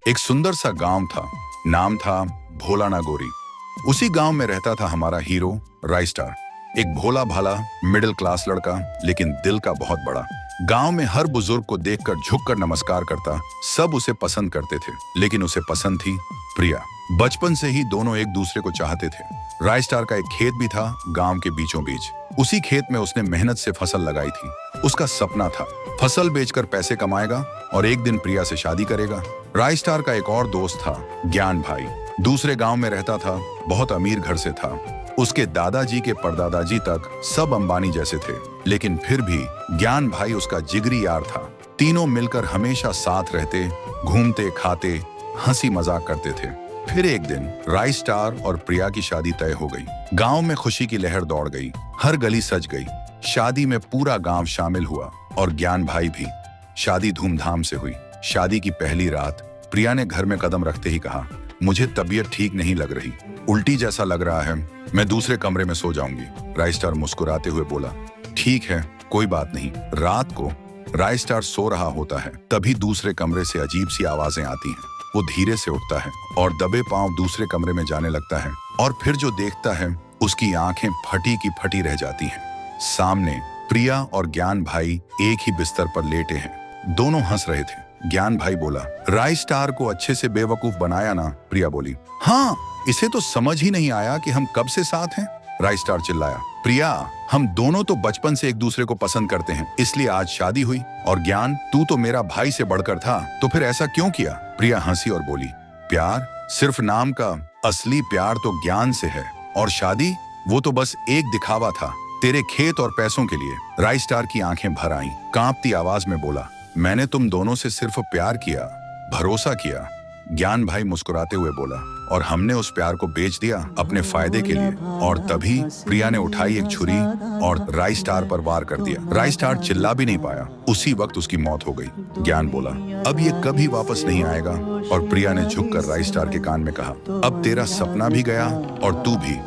एक सुंदर सा गांव था। नाम था भोला नागोरी। उसी गांव में रहता था हमारा हीरो राइस्टार। एक भोला भाला मिडिल क्लास लड़का, लेकिन दिल का बहुत बड़ा। गांव में हर बुजुर्ग को देखकर झुककर नमस्कार करता। सब उसे पसंद करते थे, लेकिन उसे पसंद थी प्रिया। बचपन से ही दोनों एक दूसरे को चाहते थे। राइस्टार का एक खेत भी था गांव के बीचों बीच। उसी खेत में उसने मेहनत से फसल लगाई थी। उसका सपना था फसल बेचकर पैसे कमाएगा और एक दिन प्रिया से शादी करेगा। राइस्टार का एक और दोस्त था ज्ञान भाई। दूसरे गांव में रहता था, बहुत अमीर घर से था। उसके दादाजी के परदादाजी तक सब अंबानी जैसे थे, लेकिन फिर भी ज्ञान भाई उसका जिगरी यार था। तीनों मिलकर हमेशा साथ रहते, घूमते, खाते, हंसी मजाक करते थे। फिर एक दिन राइस्टार और प्रिया की शादी तय हो गई। गांव में खुशी की लहर दौड़ गई, हर गली सज गई। शादी में पूरा गांव शामिल हुआ और ज्ञान भाई भी। शादी धूमधाम से हुई। शादी की पहली रात प्रिया ने घर में कदम रखते ही कहा, मुझे तबीयत ठीक नहीं लग रही, उल्टी जैसा लग रहा है, मैं दूसरे कमरे में सो जाऊंगी। राइस्टार मुस्कुराते हुए बोला, ठीक है, कोई बात नहीं। रात को राइस्टार सो रहा होता है, तभी दूसरे कमरे से अजीब सी आवाजें आती हैं। वो धीरे से उठता है और दबे पांव दूसरे कमरे में जाने लगता है, और फिर जो देखता है उसकी आंखें फटी की फटी रह जाती हैं। सामने प्रिया और ज्ञान भाई एक ही बिस्तर पर लेटे हैं। दोनों हंस रहे थे। ज्ञान भाई बोला, राइस्टार को अच्छे से बेवकूफ बनाया ना? प्रिया बोली, हाँ, इसे तो समझ ही नहीं आया कि हम कब से साथ हैं। राइस्टार चिल्लाया, प्रिया, हम दोनों तो बचपन से एक दूसरे को पसंद करते हैं, इसलिए आज शादी हुई। और ज्ञान, तू तो मेरा भाई से बढ़कर था, तो फिर ऐसा क्यों किया? प्रिया हंसी और बोली, प्यार सिर्फ नाम का, असली प्यार तो ज्ञान से है, और शादी वो तो बस एक दिखावा था, तेरे खेत और पैसों के लिए। राइस्टार की आंखें भर आईं, कांपती आवाज में बोला, मैंने तुम दोनों से सिर्फ प्यार किया, भरोसा किया। ज्ञान भाई मुस्कुराते हुए बोला, और हमने उस प्यार को बेच दिया अपने फायदे के लिए। और तभी प्रिया ने उठाई एक छुरी और राइस्टार पर वार कर दिया। राइस्टार चिल्ला भी नहीं पाया। उसी वक्त उसकी मौत हो गई। ज्ञान बोला, अब ये कभी वापस नहीं आएगा। और प्रिया ने झुककर राइस्टार के कान में कहा, अब तेरा सपना भी गया और तू भी।